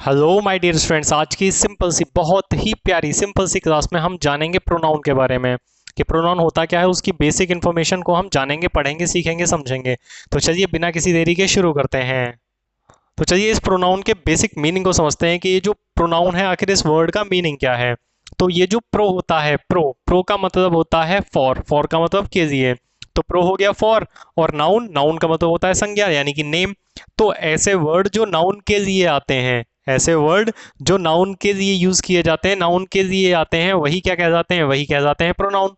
Hello my dear students, आज की simple सी बहुत ही प्यारी सिंपल सी क्लास में हम जानेंगे प्रोनाउन के बारे में कि प्रोनाउन होता क्या है। उसकी बेसिक इन्फॉर्मेशन को हम जानेंगे, पढ़ेंगे, सीखेंगे, समझेंगे। तो चलिए बिना किसी देरी के शुरू करते हैं। तो चलिए इस प्रोनाउन के बेसिक मीनिंग को समझते हैं कि ये जो प्रोनाउन है आखिर इस वर्ड का मीनिंग क्या है। तो ये जो प्रो होता है, प्रो प्रो का मतलब होता है फॉर का मतलब कीजिए। तो प्रो हो गया फॉर। और नाउन नाउन का मतलब होता है संज्ञा यानी कि नेम। तो ऐसे वर्ड जो नाउन के लिए आते हैं, ऐसे वर्ड जो नाउन के लिए यूज किए जाते हैं, नाउन के लिए आते हैं, वही क्या कह जाते हैं, वही कह जाते हैं प्रोनाउन।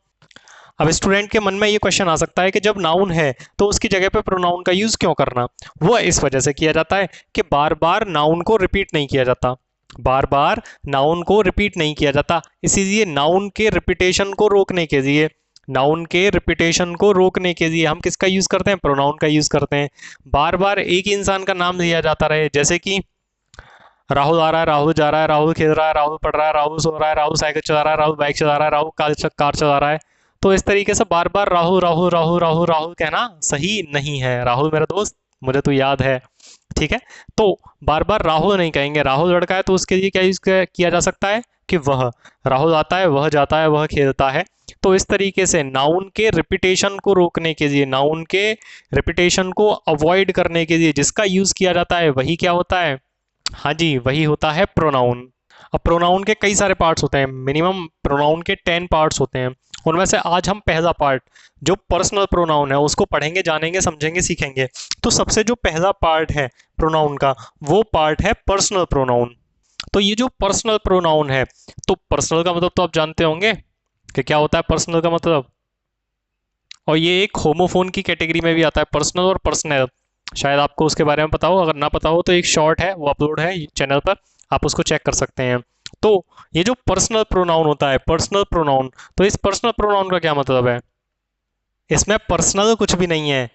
अब स्टूडेंट के मन में ये क्वेश्चन आ सकता है कि जब नाउन है तो उसकी जगह पे प्रोनाउन का यूज क्यों करना। वो इस वजह से किया जाता है कि बार बार नाउन को रिपीट नहीं किया जाता, बार बार नाउन को रिपीट नहीं किया जाता। इसीलिए नाउन के रिपीटेशन को रोकने के लिए, नाउन के रिपीटेशन को रोकने के लिए हम किसका यूज करते हैं, प्रोनाउन का यूज करते हैं। बार बार एक ही इंसान का नाम लिया जाता रहे, जैसे कि राहुल आ रहा है, राहुल जा रहा है, राहुल खेल रहा है, राहुल पढ़ रहा है, राहुल सो रहा है, राहुल साइकिल चला रहा है, राहुल बाइक चला रहा है, राहुल कार चला रहा है। तो इस तरीके से बार बार राहुल राहुल राहुल राहुल राहुल कहना सही नहीं है। राहुल मेरा दोस्त, मुझे तो याद है, ठीक है। तो बार बार राहुल नहीं कहेंगे। राहुल लड़का है तो उसके लिए क्या यूज किया जा सकता है कि वह। राहुल आता है, वह जाता है, वह खेलता है। तो इस तरीके से नाउन के रिपीटेशन को रोकने के लिए, नाउन के रिपीटेशन को अवॉइड करने के लिए जिसका यूज किया जाता है वही क्या होता है, हाँ जी, वही होता है प्रोनाउन। अब प्रोनाउन के कई सारे पार्ट्स होते हैं, मिनिमम प्रोनाउन के 10 पार्ट्स होते हैं। उनमें से आज हम पहला पार्ट जो पर्सनल प्रोनाउन है उसको पढ़ेंगे, जानेंगे, समझेंगे, सीखेंगे। तो सबसे जो पहला पार्ट है प्रोनाउन का, वो पार्ट है पर्सनल प्रोनाउन। तो ये जो पर्सनल प्रोनाउन है, तो पर्सनल का मतलब तो आप जानते होंगे कि क्या होता है पर्सनल का मतलब। और ये एक होमोफोन की कैटेगरी में भी आता है, पर्सनल और पर्सनल। शायद आपको उसके बारे में पता हो, अगर ना पता हो तो एक शॉर्ट है वो अपलोड है चैनल पर, आप उसको चेक कर सकते हैं। तो ये जो पर्सनल प्रोनाउन होता है, पर्सनल प्रोनाउन, तो इस पर्सनल प्रोनाउन का क्या मतलब है। इसमें पर्सनल कुछ भी नहीं है,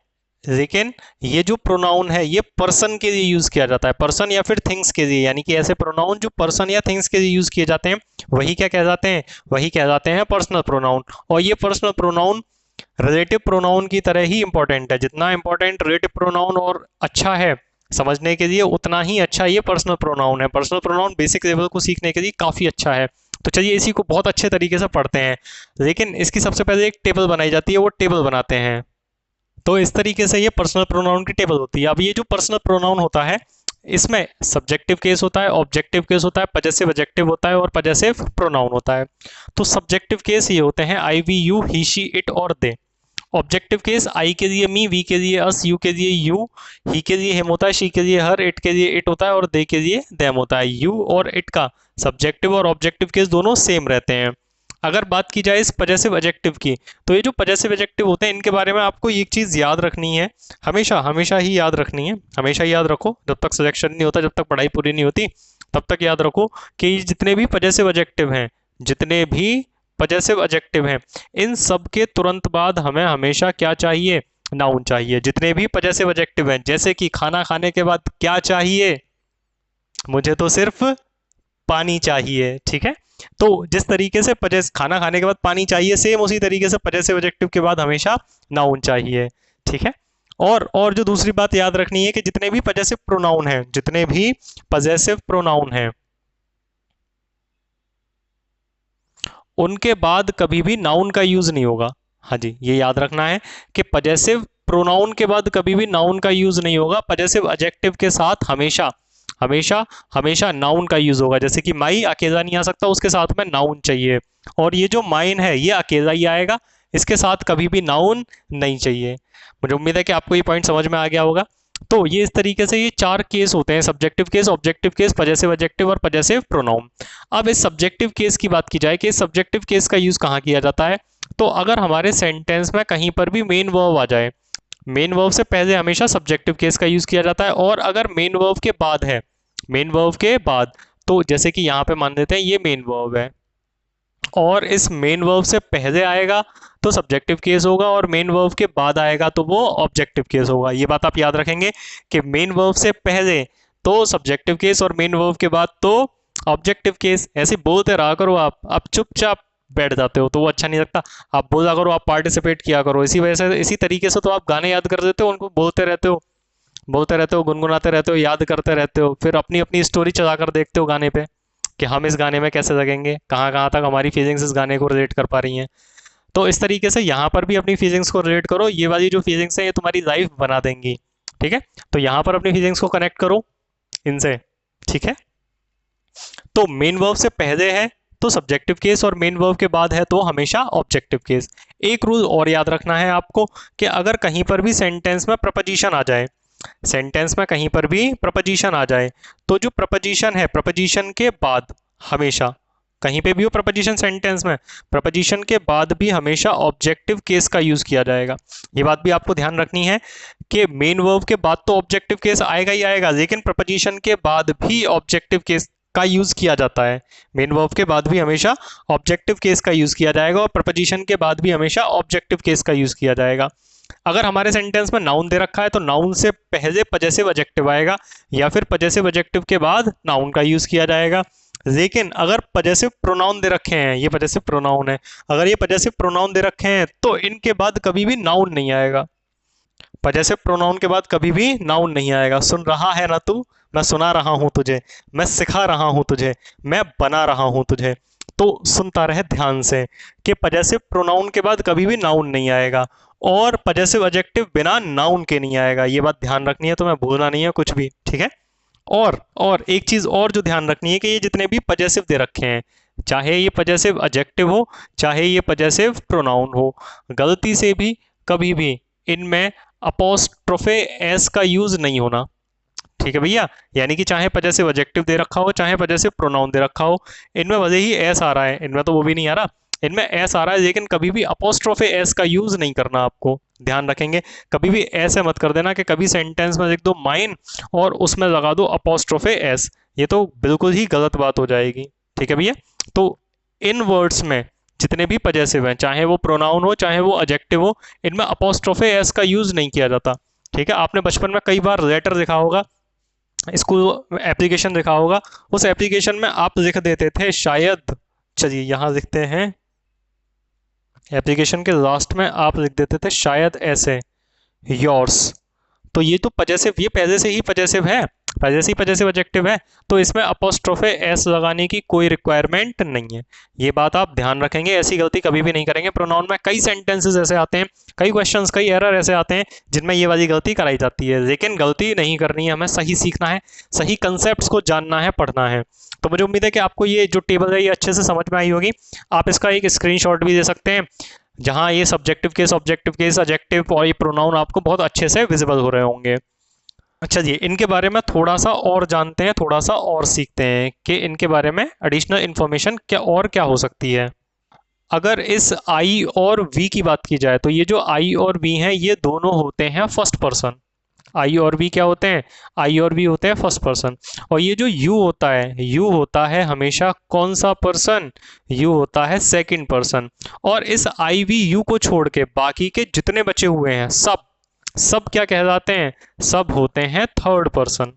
लेकिन ये जो प्रोनाउन है ये पर्सन के लिए यूज किया जाता है, पर्सन या फिर थिंग्स के लिए। यानी कि ऐसे प्रोनाउन जो पर्सन या थिंग्स के लिए यूज किए जाते हैं वही क्या कह जाते हैं, वही कह जाते हैं पर्सनल प्रोनाउन। और ये पर्सनल प्रोनाउन रिलेटिव प्रोनाउन की तरह ही इंपॉर्टेंट है। जितना इंपॉर्टेंट रिलेटिव प्रोनाउन और अच्छा है समझने के लिए, उतना ही अच्छा ये पर्सनल प्रोनाउन है। पर्सनल प्रोनाउन बेसिक लेवल को सीखने के लिए काफ़ी अच्छा है। तो चलिए इसी को बहुत अच्छे तरीके से पढ़ते हैं, लेकिन इसकी सबसे पहले एक टेबल बनाई जाती है, वो टेबल बनाते हैं। तो इस तरीके से ये पर्सनल प्रोनाउन की टेबल होती है। अब ये जो पर्सनल प्रोनाउन होता है इसमें सब्जेक्टिव केस होता है, ऑब्जेक्टिव केस होता है, पजेसिव एडजेक्टिव होता है और पजेसिव प्रोनाउन होता है। तो सब्जेक्टिव केस ये होते हैं I, we, you, he, she, it और दे। ऑब्जेक्टिव केस आई के लिए मी, वी के लिए अस, यू के लिए यू, ही के लिए हिम होता है, शी के लिए हर, इट के लिए इट होता है और दे के लिए देम होता है। यू और इट का सब्जेक्टिव और ऑब्जेक्टिव केस दोनों सेम रहते हैं। अगर बात की जाए इस पजेसिव एडजेक्टिव की, तो ये जो पजेसिव एडजेक्टिव होते हैं इनके बारे में आपको एक चीज़ याद रखनी है, हमेशा हमेशा ही याद रखनी है। हमेशा याद रखो, जब तक सिलेक्शन नहीं होता, जब तक पढ़ाई पूरी नहीं होती, तब तक याद रखो कि जितने भी पजेसिव एडजेक्टिव हैं, जितने भी पजेसिव एडजेक्टिव हैं, इन सब के तुरंत बाद हमें हमेशा क्या चाहिए, नाउन चाहिए। जितने भी पजेसिव एडजेक्टिव हैं, जैसे कि खाना खाने के बाद क्या चाहिए, मुझे तो सिर्फ पानी चाहिए, ठीक है। तो जिस तरीके से पजेस खाना खाने के बाद पानी चाहिए, सेम उसी तरीके से पजेसिव एडजेक्टिव के बाद हमेशा नाउन चाहिए, ठीक है। और जो दूसरी बात याद रखनी है कि जितने भी पजेसिव प्रोनाउन हैं, जितने भी पजेसिव प्रोनाउन हैं, उनके बाद कभी भी नाउन का यूज नहीं होगा। हाँ जी, ये याद रखना है कि पजेसिव प्रोनाउन के बाद कभी भी नाउन का यूज नहीं होगा। पजेसिव एडजेक्टिव के साथ हमेशा हमेशा हमेशा नाउन का यूज होगा। जैसे कि माई अकेला नहीं आ सकता, उसके साथ में नाउन चाहिए। और ये जो माइन है ये अकेला ही आएगा, इसके साथ कभी भी नाउन नहीं चाहिए। मुझे उम्मीद है कि आपको ये पॉइंट समझ में आ गया होगा। तो ये इस तरीके से ये 4 केस होते हैं, subjective case, objective case, possessive adjective और पजेसिव प्रोनाउन। अब इस सब्जेक्टिव केस की बात की जाए कि सब्जेक्टिव केस का यूज कहाँ किया जाता है, तो अगर हमारे सेंटेंस में कहीं पर भी मेन वर्ब आ जाए, मेन वर्ब से पहले हमेशा सब्जेक्टिव केस का यूज किया जाता है। और अगर मेन वर्ब के बाद है, मेन वर्ब के बाद, तो जैसे कि यहाँ पे मान लेते हैं ये मेन वर्ब है और इस मेन वर्ब से पहले आएगा तो सब्जेक्टिव केस होगा, और मेन वर्ब के बाद आएगा तो वो ऑब्जेक्टिव केस होगा। ये बात आप याद रखेंगे कि मेन वर्ब से पहले तो सब्जेक्टिव केस और मेन वर्ब के बाद तो ऑब्जेक्टिव केस। ऐसे बोलते रहा करो, आप चुपचाप बैठ जाते हो तो वो अच्छा नहीं लगता। आप बोला करो, आप पार्टिसिपेट किया करो। इसी वजह से, इसी तरीके से तो आप गाने याद कर देते हो, उनको बोलते रहते हो। बोलते रहते हो, गुनगुनाते रहते हो, याद करते रहते हो, फिर अपनी अपनी स्टोरी चला कर देखते हो गाने पे कि हम इस गाने में कैसे लगेंगे, कहाँ कहाँ तक हमारी फीलिंग्स इस गाने को रिलेट कर पा रही हैं। तो इस तरीके से यहाँ पर भी अपनी फीलिंग्स को रिलेट करो, ये वाली जो फीलिंग्स हैं ये तुम्हारी लाइफ बना देंगी। ठीक है, तो यहाँ पर अपनी फीलिंग्स को कनेक्ट करो इनसे। ठीक है, तो मेन वर्ब से पहले है तो सब्जेक्टिव केस, और मेन वर्ब के बाद है तो हमेशा ऑब्जेक्टिव केस। एक रूल और याद रखना है आपको कि अगर कहीं पर भी सेंटेंस में प्रपोजिशन आ जाए, सेंटेंस में कहीं पर भी प्रपोजिशन आ जाए, तो जो प्रपोजिशन है प्रपोजिशन के बाद हमेशा, कहीं पे भी हो प्रपोजिशन सेंटेंस में, प्रपोजिशन के बाद भी हमेशा ऑब्जेक्टिव केस का यूज किया जाएगा। ये बात भी आपको ध्यान रखनी है कि मेन वर्ब के बाद तो ऑब्जेक्टिव केस आएगा ही आएगा, लेकिन प्रपोजिशन के बाद भी ऑब्जेक्टिव केस का यूज किया जाता है। मेन वर्ब के बाद भी हमेशा ऑब्जेक्टिव केस का यूज किया जाएगा, और प्रपोजिशन के बाद भी हमेशा ऑब्जेक्टिव केस का यूज किया जाएगा। अगर हमारे सेंटेंस में नाउन दे रखा है तो नाउन से पहले पजेसिव एडजेक्टिव आएगा, या फिर पजेसिव एडजेक्टिव के बाद नाउन का यूज किया जाएगा। लेकिन अगर पजेसिव प्रोनाउन दे रखे हैं, ये पजेसिव प्रोनाउन है, अगर ये पजेसिव प्रोनाउन दे रखे हैं तो इनके बाद कभी भी नाउन नहीं आएगा। पजेसिव प्रोनाउन के बाद कभी भी नाउन नहीं आएगा। सुन रहा है ना तू, मैं सुना रहा हूं तुझे, मैं सिखा रहा हूं तुझे, मैं बना रहा हूं तुझे। तो सुनता रहे ध्यान से कि पजेसिव प्रोनाउन के बाद कभी भी नाउन नहीं आएगा, और पजेसिव एडजेक्टिव बिना नाउन के नहीं आएगा। ये बात ध्यान रखनी है, तो मैं भूलना नहीं है कुछ भी। ठीक है, और एक चीज और जो ध्यान रखनी है कि ये जितने भी पजेसिव दे रखे हैं, चाहे ये पजेसिव एडजेक्टिव हो, चाहे ये पजेसिव प्रोनाउन हो, गलती से भी कभी भी इनमें अपोस्ट्रोफे एस का यूज नहीं होना। ठीक है भैया, यानी कि चाहे पजेसिव एडजेक्टिव दे रखा हो, चाहे पजेसिव प्रोनाउन दे रखा हो, इनमें भले ही एस आ रहा है, इनमें तो वो भी नहीं आ रहा, इनमें एस आ रहा है, लेकिन कभी भी अपोस्ट्रोफे एस का यूज नहीं करना। आपको ध्यान रखेंगे, कभी भी ऐसे मत कर देना कि कभी सेंटेंस में लिख दो माइन और उसमें लगा दो अपोस्ट्रोफे एस, ये तो बिल्कुल ही गलत बात हो जाएगी। ठीक है भैया, तो इन वर्ड्स में जितने भी पजेसिव हैं, चाहे वो प्रोनाउन हो चाहे वो एडजेक्टिव हो, इनमें अपोस्ट्रोफे एस का यूज नहीं किया जाता। ठीक है, आपने बचपन में कई बार लेटर लिखा होगा, स्कूल एप्लीकेशन लिखा होगा, उस एप्लीकेशन में आप लिख देते थे शायद, चलिए यहां लिखते हैं, एप्लीकेशन के लास्ट में आप लिख देते थे शायद ऐसे योर्स। तो ये तो पजेसिव, ये पहले से ही पजेसिव है, पहले से ही पजेसिव एडजेक्टिव है, तो इसमें अपोस्ट्रोफे एस लगाने की कोई रिक्वायरमेंट नहीं है। ये बात आप ध्यान रखेंगे, ऐसी गलती कभी भी नहीं करेंगे। प्रोनाउन में कई सेंटेंसेस ऐसे आते हैं, कई क्वेश्चंस, कई एरर ऐसे आते हैं जिनमें ये वाली गलती कराई जाती है, लेकिन गलती नहीं करनी है, हमें सही सीखना है, सही कंसेप्ट को जानना है, पढ़ना है। तो मुझे उम्मीद है कि आपको ये जो टेबल है ये अच्छे से समझ में आई होगी। आप इसका एक स्क्रीनशॉट भी दे सकते हैं, जहां ये subjective case, objective case, adjective और ये प्रोनाउन आपको बहुत अच्छे से विजिबल हो रहे होंगे। अच्छा जी, इनके बारे में थोड़ा सा और जानते हैं, थोड़ा सा और सीखते हैं कि इनके बारे में एडिशनल इन्फॉर्मेशन क्या और क्या हो सकती है। अगर इस आई और वी की बात की जाए तो ये जो आई और वी हैं ये दोनों होते हैं फर्स्ट पर्सन। आई और वी क्या होते हैं? आई और वी होते हैं फर्स्ट पर्सन। और ये जो यू होता है, यू होता है हमेशा कौन सा पर्सन? यू होता है सेकंड पर्सन। और इस आई वी यू को छोड़ के बाकी के जितने बचे हुए हैं सब क्या कहलाते हैं? सब होते हैं थर्ड पर्सन।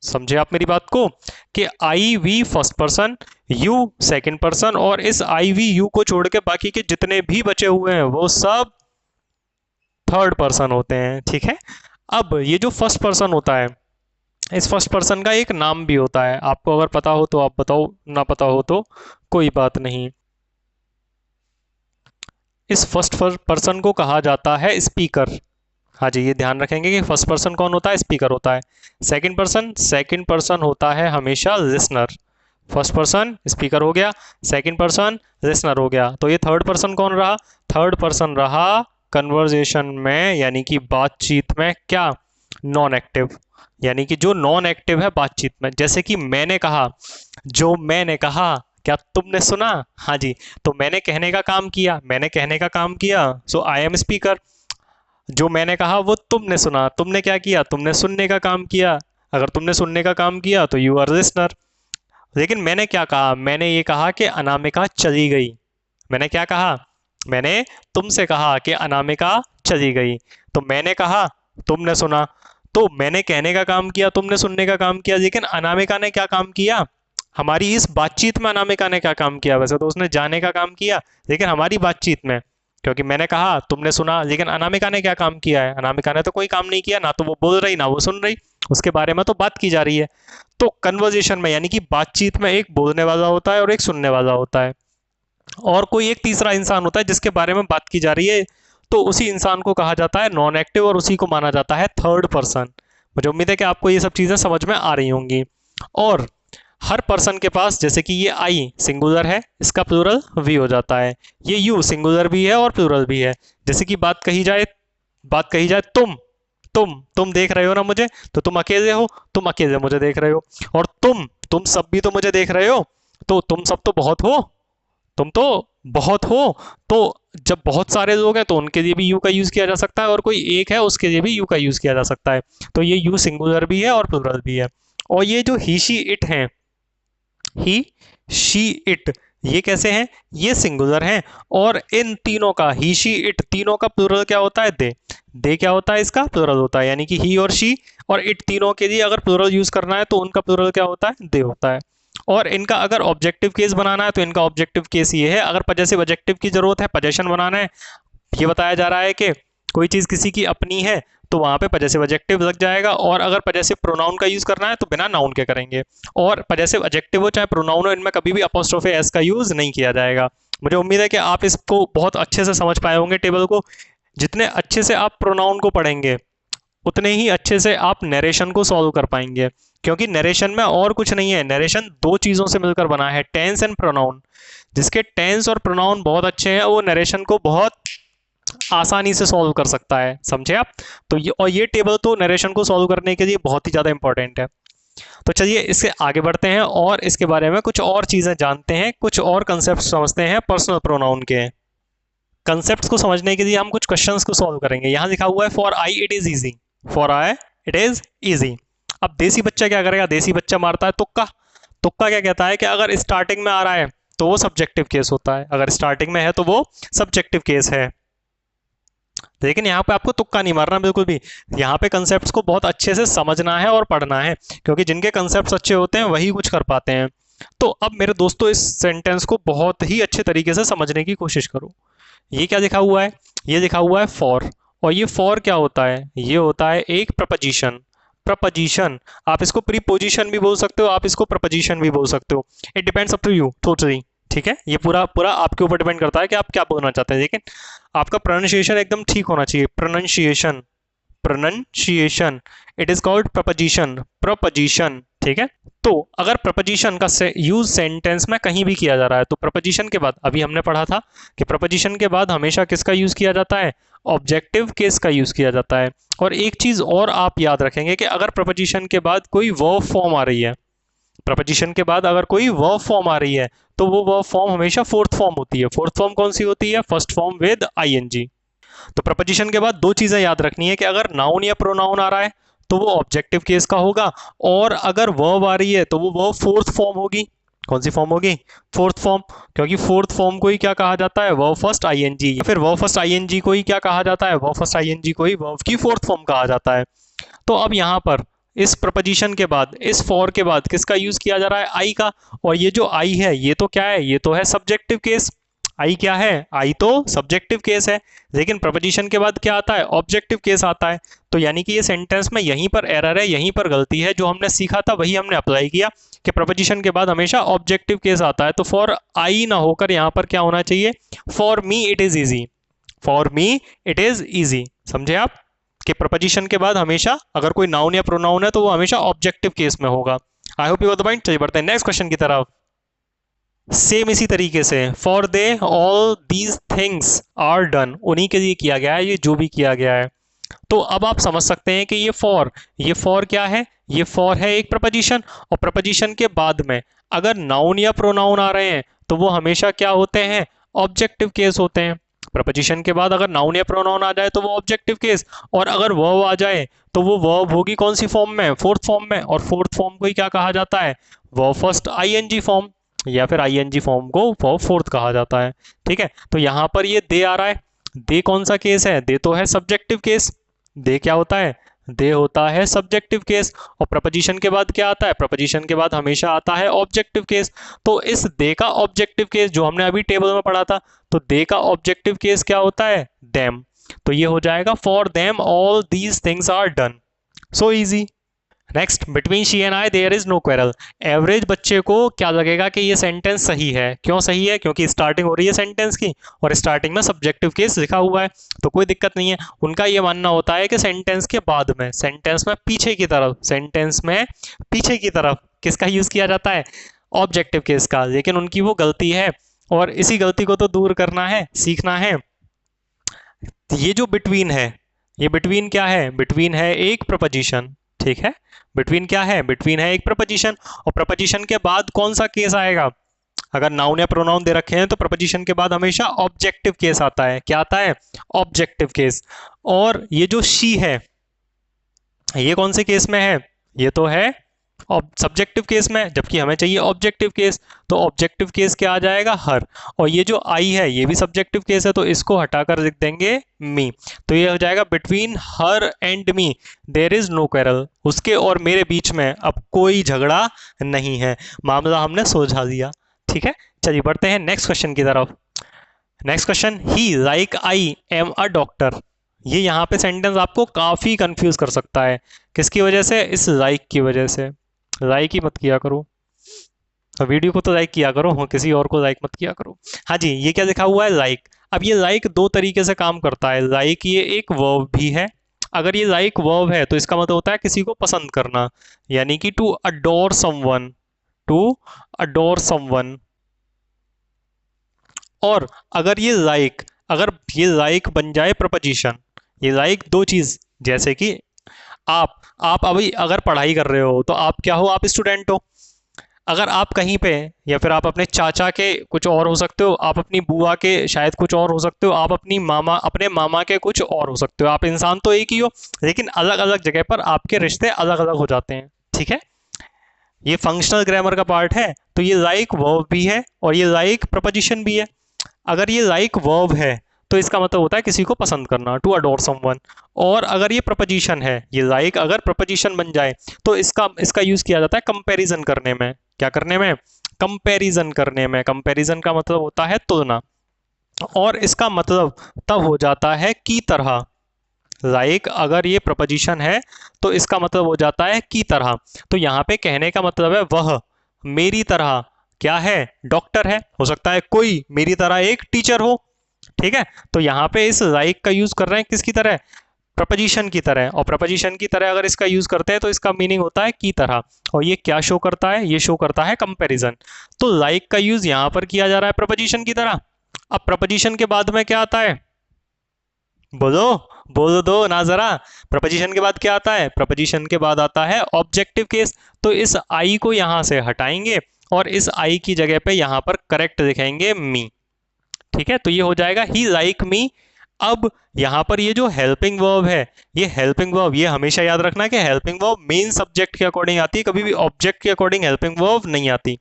समझे आप मेरी बात को कि I we first person, you second person, और इस आई वी यू को छोड़ के बाकी के जितने भी बचे हुए हैं वो सब थर्ड पर्सन होते हैं। ठीक है, अब ये जो फर्स्ट पर्सन होता है, इस फर्स्ट पर्सन का एक नाम भी होता है। आपको अगर पता हो तो आप बताओ, ना पता हो तो कोई बात नहीं। इस फर्स्ट पर्सन को कहा जाता है स्पीकर। हाँ जी, ये ध्यान रखेंगे कि फर्स्ट पर्सन कौन होता है? स्पीकर होता है। सेकंड पर्सन होता है हमेशा लिसनर। फर्स्ट पर्सन स्पीकर हो गया, सेकंड पर्सन लिसनर हो गया, तो ये थर्ड पर्सन कौन रहा? थर्ड पर्सन रहा कन्वर्जेशन में, यानी कि बातचीत में, क्या? नॉन एक्टिव, यानी कि जो नॉन एक्टिव है बातचीत में। जैसे कि मैंने कहा, जो मैंने कहा, क्या तुमने सुना? हाँ जी, तो मैंने कहने का काम किया, मैंने कहने का काम किया, सो आई एम स्पीकर। जो मैंने कहा वो तुमने सुना, तुमने क्या किया? तुमने सुनने का काम किया। अगर तुमने सुनने का काम किया तो यू आर लिसनर। लेकिन मैंने क्या कहा? मैंने ये कहा कि अनामिका चली गई। मैंने क्या कहा? मैंने तुमसे कहा कि अनामिका चली गई। तो मैंने कहा, तुमने सुना, तो मैंने कहने का काम किया, तुमने सुनने का काम किया। लेकिन अनामिका ने क्या काम किया? हमारी इस बातचीत में अनामिका ने क्या काम किया? वैसे तो उसने जाने का काम किया, लेकिन हमारी बातचीत में क्योंकि मैंने कहा, तुमने सुना, लेकिन अनामिका ने क्या काम किया है? अनामिका ने तो कोई काम नहीं किया, ना तो वो बोल रही ना वो सुन रही, उसके बारे में तो बात की जा रही है। तो कन्वर्जेशन में यानी कि बातचीत में एक बोलने वाला होता है और एक सुनने वाला होता है, और कोई एक तीसरा इंसान होता है जिसके बारे में बात की जा रही है, तो उसी इंसान को कहा जाता है नॉन एक्टिव और उसी को माना जाता है थर्ड पर्सन। मुझे उम्मीद है कि आपको ये सब चीज़ें समझ में आ रही होंगी। और हर पर्सन के पास, जैसे कि ये आई सिंगुलर है, इसका प्लूरल वी हो जाता है। ये यू सिंगुलर भी है और प्लूरल भी है। जैसे कि बात कही जाए तुम देख रहे हो ना मुझे, तो तुम अकेले हो, तुम अकेले मुझे देख रहे हो। और तुम सब भी तो मुझे देख रहे हो, तो तुम सब तो बहुत हो, तुम तो बहुत हो। तो जब बहुत सारे लोग हैं तो उनके लिए भी यू का यूज किया जा सकता है, और कोई एक है उसके लिए भी यू का यूज किया जा सकता है। तो ये यू सिंगुलर भी है और प्लूरल भी है। और ये जो ही शी इट हैं, ही शी इट, ये कैसे हैं? ये सिंगुलर हैं। और इन तीनों का, ही शी इट तीनों का प्लूरल क्या होता है? दे क्या होता है? इसका प्लूरल होता है। यानी कि ही और शी और इट तीनों के लिए अगर प्लूरल यूज करना है तो उनका प्लूरल क्या होता है? दे होता है। और इनका अगर ऑब्जेक्टिव केस बनाना है तो इनका ऑब्जेक्टिव केस ये है। अगर पजेसिव एडजेक्टिव की जरूरत है, पजेशन बनाना है, ये बताया जा रहा है कि कोई चीज किसी की अपनी है, तो वहां पे पजेसिव एडजेक्टिव लग जाएगा। और अगर पजेसिव प्रोनाउन का यूज करना है तो बिना नाउन के करेंगे। और पजेसिव एडजेक्टिव हो चाहे प्रोनाउन हो, इनमें कभी भी अपोस्ट्रोफे एस का यूज नहीं किया जाएगा। मुझे उम्मीद है कि आप इसको बहुत अच्छे से समझ पाए होंगे टेबल को। जितने अच्छे से आप प्रोनाउन को पढ़ेंगे उतने ही अच्छे से आप नरेशन को सॉल्व कर पाएंगे, क्योंकि नरेशन में और कुछ नहीं है। नरेशन दो चीजों से मिलकर बना है, टेंस एंड प्रोनाउन। जिसके टेंस और प्रोनाउन बहुत अच्छे हैं वो नरेशन को बहुत आसानी से सॉल्व कर सकता है, समझे आप? तो ये टेबल तो नरेशन को सॉल्व करने के लिए बहुत ही ज्यादा इंपॉर्टेंट है। तो चलिए इससे आगे बढ़ते हैं और इसके बारे में कुछ और चीजें जानते हैं, कुछ और कंसेप्ट समझते हैं पर्सनल प्रोनाउन के। कंसेप्ट्स को समझने के लिए हम कुछ क्वेश्चंस को सॉल्व करेंगे। यहां लिखा हुआ है for I it is easy, for I it is easy. अब देसी बच्चा क्या करेगा? देसी बच्चा मारता है तुक्का। तुक्का क्या कहता है कि अगर स्टार्टिंग में आ रहा है तो वो सब्जेक्टिव केस होता है, अगर स्टार्टिंग में है तो वो सब्जेक्टिव केस है। लेकिन यहाँ पे आपको तुक्का नहीं मारना बिल्कुल भी। यहाँ पे कंसेप्ट्स को बहुत अच्छे से समझना है और पढ़ना है, क्योंकि जिनके कंसेप्ट्स अच्छे होते हैं वही कुछ कर पाते हैं। तो अब मेरे दोस्तों इस सेंटेंस को बहुत ही अच्छे तरीके से समझने की कोशिश करो। ये क्या लिखा हुआ है? ये लिखा हुआ है फॉर। और ये फॉर क्या होता है? ये होता है एक प्रपोजिशन। प्रपोजिशन, आप इसको प्रीपोजिशन भी बोल सकते हो, आप इसको प्रपोजिशन भी बोल सकते हो। It depends up to you totally. ठीक है, ये पूरा पूरा आपके ऊपर डिपेंड करता है कि आप क्या बोलना चाहते हैं। लेकिन आपका प्रोनाउंसिएशन एकदम ठीक होना चाहिए। Pronunciation, pronunciation, it is called preposition, preposition. ठीक है, तो अगर प्रपोजिशन का यूज सेंटेंस में कहीं भी किया जा रहा है तो प्रपोजिशन के बाद, अभी हमने पढ़ा था कि प्रपोजिशन के बाद हमेशा किसका यूज किया जाता है? ऑब्जेक्टिव केस का यूज किया जाता है। और एक चीज और आप याद रखेंगे कि अगर प्रपोजिशन के बाद कोई वर्ब फॉर्म आ रही है, प्रपोजिशन के बाद अगर कोई वर्ब फॉर्म आ रही है तो वो वर्ब फॉर्म हमेशा फोर्थ फॉर्म होती है। फोर्थ फॉर्म कौन सी होती है? First form with ING. तो प्रपोजिशन के बाद दो चीजें याद रखनी है कि अगर नाउन या प्रोनाउन आ रहा है तो वो ऑब्जेक्टिव केस का होगा, और अगर वर्ब आ रही है तो वो वर्ब फोर्थ फॉर्म होगी। कौन सी फॉर्म होगी? Fourth form. क्योंकि फोर्थ फॉर्म को ही क्या कहा जाता है? Verb first ING. या फिर वर्ब फर्स्ट आईएनजी को ही क्या कहा जाता है? वर्ब फर्स्ट आईएनजी को ही वर्ब की फोर्थ फॉर्म कहा जाता है। तो अब यहाँ पर इस प्रपोजिशन के बाद, इस फॉर के बाद किसका यूज किया जा रहा है? आई का। और ये जो आई है ये तो क्या है? ये तो है सब्जेक्टिव केस। आई क्या है? आई तो सब्जेक्टिव केस है। लेकिन प्रपोजिशन के बाद क्या आता है? ऑब्जेक्टिव केस आता है। तो यानी कि ये सेंटेंस में यहीं पर एरर है, यहीं पर गलती है। जो हमने सीखा था वही हमने अप्लाई किया कि प्रपोजिशन के बाद हमेशा ऑब्जेक्टिव केस आता है। तो फॉर आई ना होकर यहाँ पर क्या होना चाहिए? For me it is easy, for me it is easy. समझे आप कि प्रपोजिशन के बाद हमेशा अगर कोई नाउन या प्रोनाउन है तो वो हमेशा ऑब्जेक्टिव केस में होगा। I hope you got the point. चलिए बढ़ते हैं नेक्स्ट क्वेश्चन की तरफ। सेम इसी तरीके से for they all these things are done, उन्हीं के लिए किया गया है ये जो भी किया गया है। तो अब आप समझ सकते हैं कि ये फॉर क्या है? ये फॉर है एक प्रपोजिशन, और प्रपोजिशन के बाद में अगर नाउन या प्रोनाउन आ रहे हैं तो वो हमेशा क्या होते हैं? ऑब्जेक्टिव केस होते हैं। प्रपोजिशन के बाद अगर नाउन या प्रोनाउन आ जाए तो वो ऑब्जेक्टिव केस, और अगर वर्ब आ जाए तो वो वर्ब होगी कौन सी फॉर्म में? फोर्थ फॉर्म में। और फोर्थ फॉर्म को ही क्या कहा जाता है? वर्ब फर्स्ट आईएनजी फॉर्म, या फिर आईएनजी फॉर्म को वर्ब फोर्थ कहा जाता है। ठीक है, तो यहाँ पर ये दे आ रहा है। दे कौन सा केस है? दे तो है सब्जेक्टिव केस। दे क्या होता है? दे होता है सब्जेक्टिव केस, और प्रपोजिशन के बाद क्या आता है, प्रपोजिशन के बाद हमेशा आता है ऑब्जेक्टिव केस। तो इस दे का ऑब्जेक्टिव केस जो हमने अभी टेबल में पढ़ा था, तो दे का ऑब्जेक्टिव केस क्या होता है, देम। तो ये हो जाएगा for them all these things are done. So easy. Next, between she and I there is no quarrel. Average बच्चे को क्या लगेगा कि ये सेंटेंस सही है। क्यों सही है, क्योंकि स्टार्टिंग हो रही है सेंटेंस की और स्टार्टिंग में सब्जेक्टिव केस लिखा हुआ है, तो कोई दिक्कत नहीं है। उनका ये मानना होता है कि सेंटेंस के बाद में, सेंटेंस में पीछे की तरफ, सेंटेंस में पीछे की तरफ किसका यूज किया जाता है, ऑब्जेक्टिव केस का। लेकिन उनकी वो गलती है और इसी गलती को तो दूर करना है, सीखना है। ये जो बिटवीन है, ये बिटवीन क्या है, बिटवीन है एक प्रपोजिशन। ठीक है, बिटवीन क्या है, बिटवीन है एक प्रपोजिशन। और प्रपोजिशन के बाद कौन सा केस आएगा, अगर नाउन या प्रोनाउन दे रखे हैं तो प्रपोजिशन के बाद हमेशा ऑब्जेक्टिव केस आता है। क्या आता है, ऑब्जेक्टिव केस। और ये जो शी है, ये कौन से केस में है, ये तो है सब्जेक्टिव केस में, जबकि हमें चाहिए ऑब्जेक्टिव केस। तो ऑब्जेक्टिव केस क्या आ जाएगा, हर। और ये जो आई है ये भी सब्जेक्टिव केस है, तो इसको हटाकर लिख देंगे मी। तो ये हो जाएगा between her and me there is no quarrel. उसके और मेरे बीच में अब कोई झगड़ा नहीं है, मामला हमने सुलझा दिया। ठीक है, चलिए बढ़ते हैं नेक्स्ट क्वेश्चन की तरफ। Next question, he like I am a doctor. ये यहाँ पे सेंटेंस आपको काफी कंफ्यूज कर सकता है। किसकी वजह से, इस लाइक की वजह से। लाइक ही मत किया करो, वीडियो को तो लाइक किया करो, किसी और को लाइक मत किया करो। हाँ जी, ये क्या लिखा हुआ है, लाइक। अब ये लाइक दो तरीके से काम करता है। लाइक ये एक वर्ब भी है। अगर ये लाइक वर्ब है तो इसका मतलब होता है किसी को पसंद करना, यानी कि to adore someone, to adore someone. और अगर ये लाइक, अगर ये लाइक बन जाए प्रपोजिशन, ये लाइक दो चीज, जैसे कि आप अभी अगर पढ़ाई कर रहे हो तो आप क्या हो, आप स्टूडेंट हो। अगर आप कहीं पे, या फिर आप अपने चाचा के कुछ और हो सकते हो, आप अपनी बुआ के शायद कुछ और हो सकते हो, आप अपने मामा के कुछ और हो सकते हो। आप इंसान तो एक ही हो, लेकिन अलग अलग जगह पर आपके रिश्ते अलग अलग हो जाते हैं। ठीक है, ये फंक्शनल ग्रामर का पार्ट है। तो ये लाइक वर्ब भी है और ये लाइक प्रपोजिशन भी है। अगर ये लाइक वर्ब है तो इसका मतलब होता है किसी को पसंद करना, टू अडोर समवन। और अगर ये प्रपोजिशन है, ये लाइक अगर प्रपोजिशन बन जाए तो इसका यूज किया जाता है कंपैरिजन करने में। क्या करने में, कंपैरिजन करने में। कंपैरिजन का मतलब होता है तुलना, और इसका मतलब तब हो जाता है की तरह। लाइक अगर ये प्रपोजिशन है तो इसका मतलब हो जाता है की तरह। तो यहाँ पे कहने का मतलब है वह मेरी तरह क्या है, डॉक्टर है। हो सकता है कोई मेरी तरह एक टीचर हो। ठीक है, तो यहाँ पे इस लाइक का यूज कर रहे हैं किसकी तरह, प्रपोजिशन की तरह। और प्रपोजिशन की तरह अगर इसका यूज करते हैं तो इसका मीनिंग होता है की तरह। और ये क्या शो करता है, ये शो करता है कंपैरिजन। तो लाइक का यूज यहाँ पर किया जा रहा है प्रपोजिशन की तरह। अब प्रपोजिशन के बाद में क्या आता है, बोलो बोल दो ना जरा। प्रपोजिशन के बाद क्या आता है, प्रपोजिशन के बाद आता है ऑब्जेक्टिव केस। तो इस आई को यहां से हटाएंगे और इस आई की जगह पे यहां पर करेक्ट लिखेंगे मी। ठीक है, तो ये हो जाएगा ही लाइक मी। अब यहां पर ये जो हेल्पिंग वर्ब है, ये हेल्पिंग वर्ब, ये हमेशा याद रखना कि हेल्पिंग वर्ब मेन सब्जेक्ट के अकॉर्डिंग आती है, कभी भी ऑब्जेक्ट के अकॉर्डिंग हेल्पिंग वर्ब नहीं आती।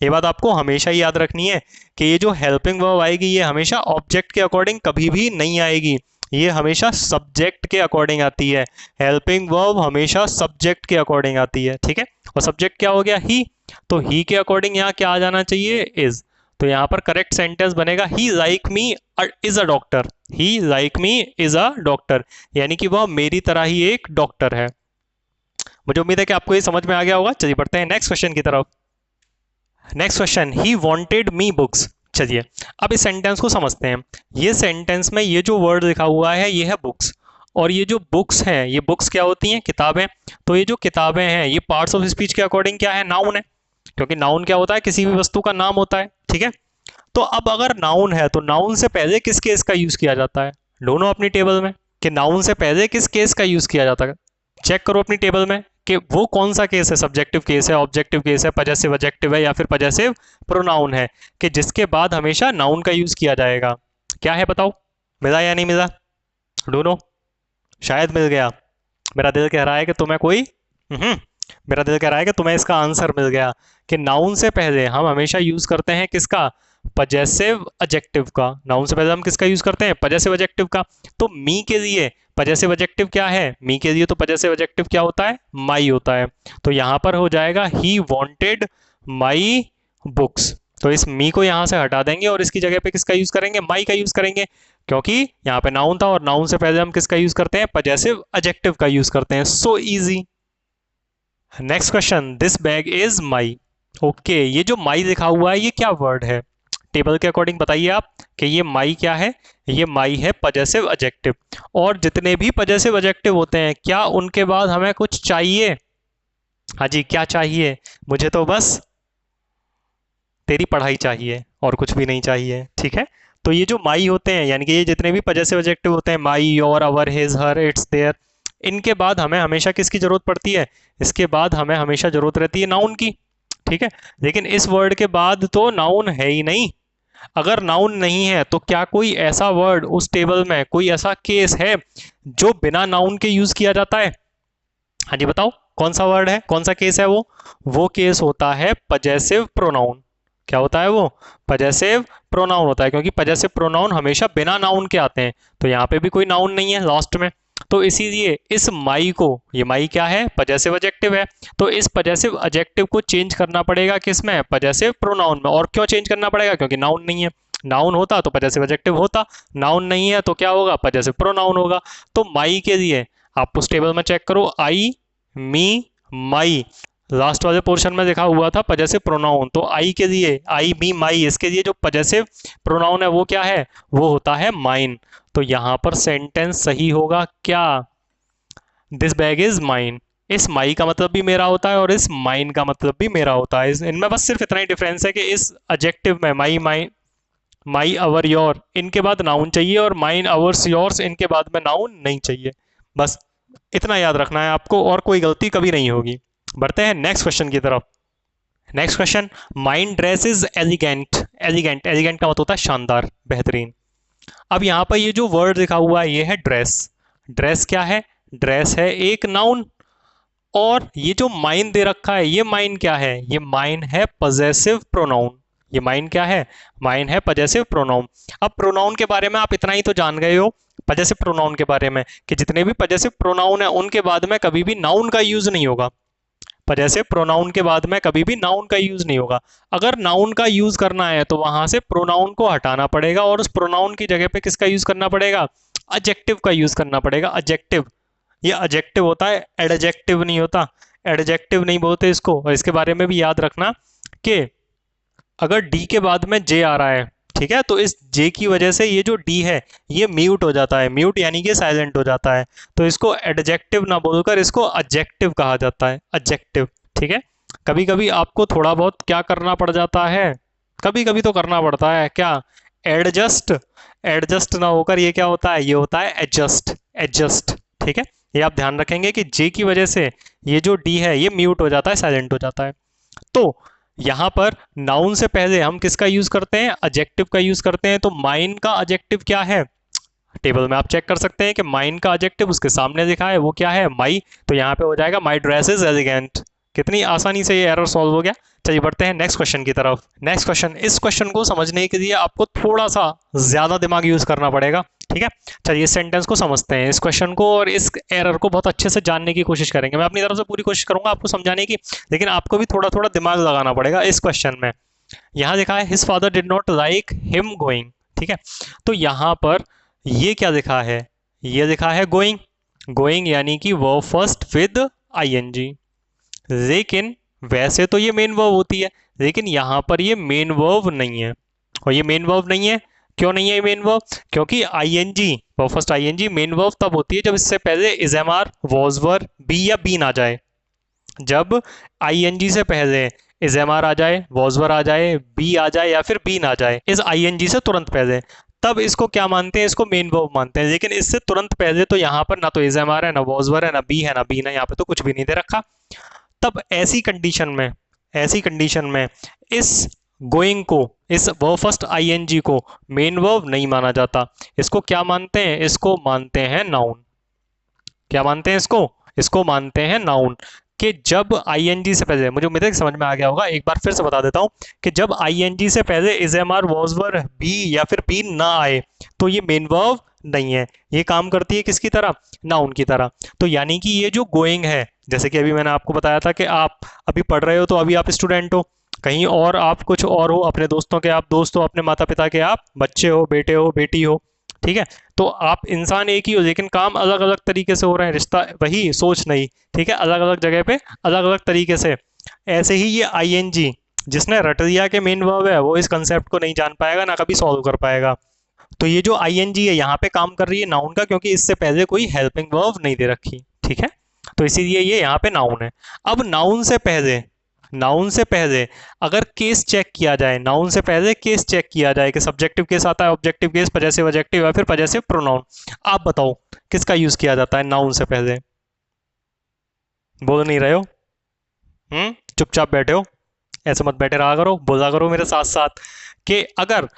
ये बात आपको हमेशा ही याद रखनी है कि ये जो हेल्पिंग वर्ब आएगी ये हमेशा ऑब्जेक्ट के अकॉर्डिंग कभी भी नहीं आएगी, ये हमेशा सब्जेक्ट के अकॉर्डिंग आती है। हेल्पिंग वर्ब हमेशा सब्जेक्ट के अकॉर्डिंग आती है। ठीक है, और सब्जेक्ट क्या हो गया, ही। तो ही के अकॉर्डिंग यहाँ क्या आ जाना चाहिए, इज। तो यहाँ पर करेक्ट सेंटेंस बनेगा he like me is a doctor. He like me is a doctor, यानी कि वह मेरी तरह ही एक डॉक्टर है। मुझे उम्मीद है कि आपको ये समझ में आ गया होगा। चलिए बढ़ते हैं नेक्स्ट क्वेश्चन की तरफ। Next question, he wanted me books. चलिए अब इस सेंटेंस को समझते हैं। ये सेंटेंस में ये जो वर्ड लिखा हुआ है ये है बुक्स, और ये जो बुक्स हैं, ये बुक्स क्या होती हैं, किताबें। तो ये जो किताबें हैं ये पार्ट्स ऑफ स्पीच के अकॉर्डिंग क्या है, नाउन है, क्योंकि नाउन क्या होता है, किसी भी वस्तु का नाम होता है। ठीक है, तो अब अगर नाउन है तो नाउन से पहले किस केस का यूज किया जाता है, ढूंढो अपनी टेबल में कि नाउन से पहले किस केस का यूज किया जाता है। चेक करो अपनी टेबल में कि वो कौन सा केस है, सब्जेक्टिव केस है, ऑब्जेक्टिव केस है, पजेसिव एडजेक्टिव है, या फिर पजेसिव प्रोनाउन है, कि जिसके बाद हमेशा नाउन का यूज किया जाएगा। क्या है बताओ, मिला या नहीं मिला, ढूंढो। शायद मिल गया। मेरा दिल कह रहा है कि तुम्हें कोई मेरा दिल कह रहा है कि तुम्हें इसका आंसर मिल गया कि नाउन से पहले हम हमेशा यूज करते हैं किसका, पजेसिव एडजेक्टिव का। नाउन से पहले हम किसका यूज करते हैं? पजेसिव एडजेक्टिव का। तो मी के लिए पजेसिव एडजेक्टिव क्या है? मी के लिए तो पजेसिव एडजेक्टिव क्या होता है? माई होता है। तो यहां पर हो जाएगा ही वांटेड माई बुक्स। तो इस मी को यहां से हटा देंगे और इसकी जगह पे किसका यूज करेंगे? माई का यूज करेंगे, क्योंकि यहाँ पे नाउन था और नाउन से पहले हम किसका यूज करते हैं? पजेसिव एडजेक्टिव का यूज करते हैं। सो easy. Next question, this bag is my. Okay, ये जो माई लिखा हुआ है ये क्या वर्ड है? टेबल के अकॉर्डिंग बताइए आप कि ये माई क्या है। ये माई है पजेसिव एडजेक्टिव। और जितने भी पजेसिव एडजेक्टिव होते हैं, क्या उनके बाद हमें कुछ चाहिए? हाँ जी, क्या चाहिए? मुझे तो बस तेरी पढ़ाई चाहिए और कुछ भी नहीं चाहिए। ठीक है, तो ये जो माई होते हैं, यानी कि ये जितने भी पजेसिव एडजेक्टिव होते हैं, my, your, our, his, her, its, their, इनके बाद हमें हमेशा किसकी जरूरत पड़ती है? इसके बाद हमें हमेशा जरूरत रहती है नाउन की। ठीक है, लेकिन इस वर्ड के बाद तो नाउन है ही नहीं। अगर नाउन नहीं है तो क्या कोई ऐसा वर्ड उस टेबल में, कोई ऐसा केस है जो बिना नाउन के यूज किया जाता है? हाँ जी बताओ, कौन सा वर्ड है, कौन सा केस है वो केस होता है पजेसिव प्रोनाउन। क्या होता है वो? पजेसिव प्रोनाउन होता है, क्योंकि पजेसिव प्रोनाउन हमेशा बिना नाउन के आते हैं। तो यहाँ पे भी कोई नाउन नहीं है लास्ट में, तो इसीलिए इस माई को, ये माई क्या है? पजेसिव एडजेक्टिव है। तो इस पजेसिव एडजेक्टिव को चेंज करना पड़ेगा किसमें? पजेसिव प्रोनाउन में। और क्यों चेंज करना पड़ेगा? क्योंकि नाउन नहीं है। नाउन होता तो पजेसिव एडजेक्टिव होता, नाउन नहीं है तो क्या होगा? पजेसिव प्रोनाउन होगा। तो माई के लिए आप उस टेबल में चेक करो, आई, मी, माई, लास्ट वाले पोर्शन में लिखा हुआ था पजेसिव प्रोनाउन। तो आई के लिए, आई, मी, माई, इसके लिए जो पजेसिव प्रोनाउन है वो क्या है? वो होता है माइन। तो यहां पर सेंटेंस सही होगा क्या? This bag is mine. इस माई का मतलब भी मेरा होता है और इस माइन का मतलब भी मेरा होता है। इनमें बस सिर्फ इतना ही डिफरेंस है कि इस एडजेक्टिव में माई, माई, माई, अवर, योर, इनके बाद नाउन चाहिए और माइन, अवर्स, योर्स, इनके बाद में नाउन नहीं चाहिए। बस इतना याद रखना है आपको और कोई गलती कभी नहीं होगी। बढ़ते हैं नेक्स्ट क्वेश्चन की तरफ। Next question, mine dress is elegant. Elegant, elegant का मतलब होता है शानदार, बेहतरीन। अब यहाँ पर ये जो वर्ड लिखा हुआ है ये है ड्रेस। ड्रेस क्या है? ड्रेस है एक नाउन। और ये जो माइन दे रखा है, ये माइन क्या है? ये माइन है पजेसिव प्रोनाउन। ये माइन क्या है? माइन है पजेसिव प्रोनाउन। अब प्रोनाउन के बारे में आप इतना ही तो जान गए हो, पजेसिव प्रोनाउन के बारे में, कि जितने भी पजेसिव प्रोनाउन है उनके बाद में कभी भी नाउन का यूज नहीं होगा। पजेसिव प्रोनाउन के बाद में कभी भी नाउन का यूज नहीं होगा। अगर नाउन का यूज करना है तो वहां से प्रोनाउन को हटाना पड़ेगा और उस प्रोनाउन की जगह पे किसका यूज करना पड़ेगा? एडजेक्टिव का यूज करना पड़ेगा। एडजेक्टिव, ये एडजेक्टिव होता है, एडजेक्टिव नहीं होता। एडजेक्टिव नहीं बोलते इसको। और इसके बारे में भी याद रखना कि अगर डी के बाद में जे आ रहा है, ठीक है, तो इस जे की वजह से ये जो डी है ये म्यूट हो जाता है। म्यूट यानी कि साइलेंट हो जाता है। तो इसको एडजेक्टिव ना बोलकर इसको एडजेक्टिव कहा जाता है। एडजेक्टिव, ठीक है। कभी कभी आपको थोड़ा बहुत क्या करना पड़ जाता है? कभी कभी तो करना पड़ता है क्या? एडजस्ट। एडजस्ट ना होकर ये क्या होता है? ये होता है एडजस्ट। एडजस्ट, ठीक है। ये आप ध्यान रखेंगे कि जे की वजह से ये जो डी है ये म्यूट हो जाता है, साइलेंट हो जाता है। तो यहां पर नाउन से पहले हम किसका यूज करते हैं? एडजेक्टिव का यूज करते हैं। तो माइन का एडजेक्टिव क्या है? टेबल में आप चेक कर सकते हैं कि माइन का एडजेक्टिव उसके सामने लिखा है, वो क्या है? माई। तो यहाँ पे हो जाएगा माई ड्रेस इज एलिगेंट। कितनी आसानी से ये एरर सॉल्व हो गया। चलिए बढ़ते हैं नेक्स्ट क्वेश्चन की तरफ। नेक्स्ट क्वेश्चन, इस क्वेश्चन को समझने के लिए आपको थोड़ा सा ज्यादा दिमाग यूज करना पड़ेगा, ठीक है। चलिए इस सेंटेंस को समझते हैं, इस क्वेश्चन को और इस एरर को बहुत अच्छे से जानने की कोशिश करेंगे। मैं अपनी तरफ से पूरी कोशिश करूंगा आपको समझाने की, लेकिन आपको भी थोड़ा थोड़ा दिमाग लगाना पड़ेगा इस क्वेश्चन में। यहाँ लिखा है his father did not like him going, ठीक है। तो यहाँ पर ये क्या लिखा है? ये लिखा है गोइंग। गोइंग यानी कि वर्ब फर्स्ट विद आईएनजी। लेकिन वैसे तो ये मेन वर्ब होती है, लेकिन यहाँ पर ये मेन वर्ब नहीं है। और ये मेन वर्ब नहीं है, क्यों नहीं है ये मेन वर्ब? क्योंकि ING, verb first ING main verb तब होती है जब इससे पहले is am are, was were, be या बीन आ जाए। जब आईएनजी से पहले इज एम आर आ जाए, वॉज वर आ जाए, बी आ जाए या फिर बीन आ जाए, इस आईएनजी से तुरंत पहले, तब इसको क्या मानते हैं? इसको मेन वर्ब मानते हैं। लेकिन इससे तुरंत पहले तो यहाँ पर ना तो इज एम आर है, ना वॉज वर है, ना बी है, ना बीन है, यहाँ पे तो कुछ भी नहीं दे रखा। तब ऐसी कंडीशन में इस गोइंग को, इस वर्ब फर्स्ट आईएनजी को मेन वर्ब नहीं माना जाता। इसको क्या मानते हैं? इसको मानते हैं नाउन। क्या मानते हैं इसको? इसको मानते हैं नाउन। कि जब आईएनजी से पहले, मुझे उम्मीद है कि समझ में आ गया होगा, एक बार फिर से बता देता हूं कि जब आईएनजी से पहले is am are was were be या फिर बी ना आए तो ये मेन वर्ब नहीं है, ये काम करती है किसकी तरह, नाउन की तरह। तो यानी कि ये जो गोइंग है, जैसे कि अभी मैंने आपको बताया था कि आप अभी पढ़ रहे हो तो अभी आप स्टूडेंट हो, कहीं और आप कुछ और हो, अपने दोस्तों के आप दोस्त हो, अपने माता पिता के आप बच्चे हो, बेटे हो, बेटी हो, ठीक है। तो आप इंसान एक ही हो लेकिन काम अलग अलग तरीके से हो रहे हैं, रिश्ता वही, सोच नहीं, ठीक है, अलग अलग जगह पे अलग अलग तरीके से। ऐसे ही ये आईएनजी जिसने रट दिया के मेन वर्ब है, वो इस कंसेप्ट को नहीं जान पाएगा, ना कभी सॉल्व कर पाएगा। तो ये जो आईएनजी है यहाँ पे काम कर रही है नाउन का, क्योंकि इससे पहले कोई हेल्पिंग वर्ब नहीं दे रखी, ठीक है। तो इसीलिए ये यहाँ पे नाउन है। अब नाउन से पहले अगर केस चेक किया जाए, नाउन से पहले केस चेक किया जाए कि सब्जेक्टिव केस आता है, ऑब्जेक्टिव केस, पजेसिव एडजेक्टिव या फिर पजेसिव प्रोनाउन, आप बताओ किसका यूज किया जाता है नाउन से पहले? बोल नहीं रहे हो? चुपचाप बैठे हो, ऐसे मत बैठे रहा करो, बोला करो मेरे साथ साथ कि अगर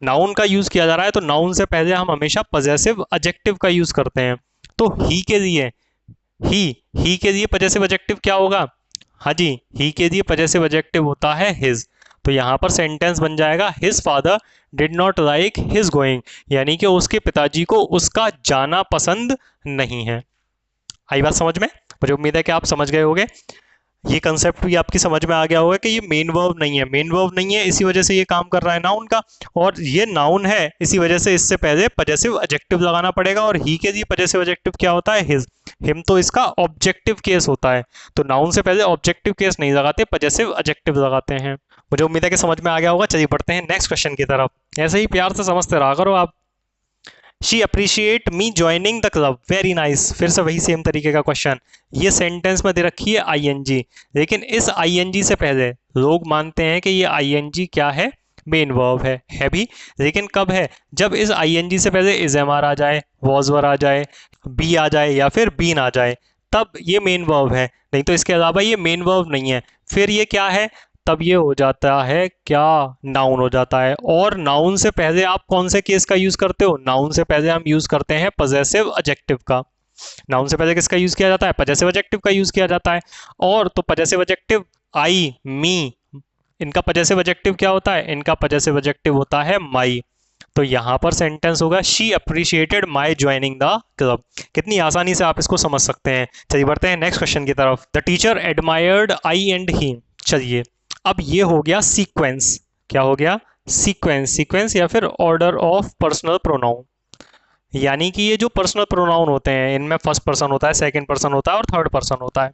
नाउन का यूज किया जा रहा है तो नाउन से पहले हम हमेशा पजेसिव एडजेक्टिव का यूज करते हैं। तो ही के लिए, ही के लिए पजेसिव एडजेक्टिव क्या होगा? हाँ जी, ही के लिए पजेसिव एडजेक्टिव होता है हिज। तो यहाँ पर सेंटेंस बन जाएगा his father did not like his going, यानी कि उसके पिताजी को उसका जाना पसंद नहीं है। आई बात समझ में? मुझे उम्मीद है कि आप समझ गए होंगे, ये कंसेप्ट भी आपकी समझ में आ गया होगा कि ये मेन वर्ब नहीं है, मेन वर्ब नहीं है, इसी वजह से ये काम कर रहा है नाउन का, और ये नाउन है इसी वजह से इससे पहले पजेसिव एडजेक्टिव लगाना पड़ेगा। और ही के लिए पजेसिव एडजेक्टिव क्या होता है? हिज। हिम तो इसका ऑब्जेक्टिव केस होता है, तो नाउन से पहले ऑब्जेक्टिव केस नहीं लगाते, पजेसिव एडजेक्टिव लगाते हैं। मुझे उम्मीद है कि समझ में आ गया होगा। चलिए बढ़ते हैं नेक्स्ट क्वेश्चन की तरफ, ऐसे ही प्यार से समझते रहा करो आप। She appreciate me joining the club, very nice. फिर से वही सेम तरीके का क्वेश्चन, ये सेंटेंस में दे रखी है आईएनजी, लेकिन इस आईएनजी से पहले लोग मानते हैं कि ये आईएनजी क्या है? मेन वर्ब है भी, लेकिन कब है? जब इस आईएनजी से पहले इज एम आर आ जाए, वॉज वर आ जाए, बी आ जाए या फिर बीन आ जाए, तब ये मेन वर्ब है, नहीं तो इसके अलावा ये मेन वर्ब नहीं है। फिर ये क्या है? तब ये हो जाता है क्या? नाउन हो जाता है। और नाउन से पहले आप कौन से केस का यूज करते हो? नाउन से पहले हम यूज करते हैं पजेसिव एडजेक्टिव का। नाउन से पहले किसका यूज किया जाता है? पजेसिव एडजेक्टिव का यूज किया जाता है। और तो पजेसिव एडजेक्टिव आई, मी, इनका पजेसिव एडजेक्टिव क्या होता है? इनका पजेसिव एडजेक्टिव होता है माई। तो यहां पर सेंटेंस होगा she appreciated my joining the club. कितनी आसानी से आप इसको समझ सकते हैं। चलिए बढ़ते हैं नेक्स्ट क्वेश्चन की तरफ। The teacher admired I and ही। चलिए अब ये हो गया सीक्वेंस। क्या हो गया? सीक्वेंस। सीक्वेंस या फिर ऑर्डर ऑफ पर्सनल प्रोनाउन, यानी कि ये जो पर्सनल प्रोनाउन होते हैं इनमें फर्स्ट पर्सन होता है, सेकंड पर्सन होता है और थर्ड पर्सन होता है।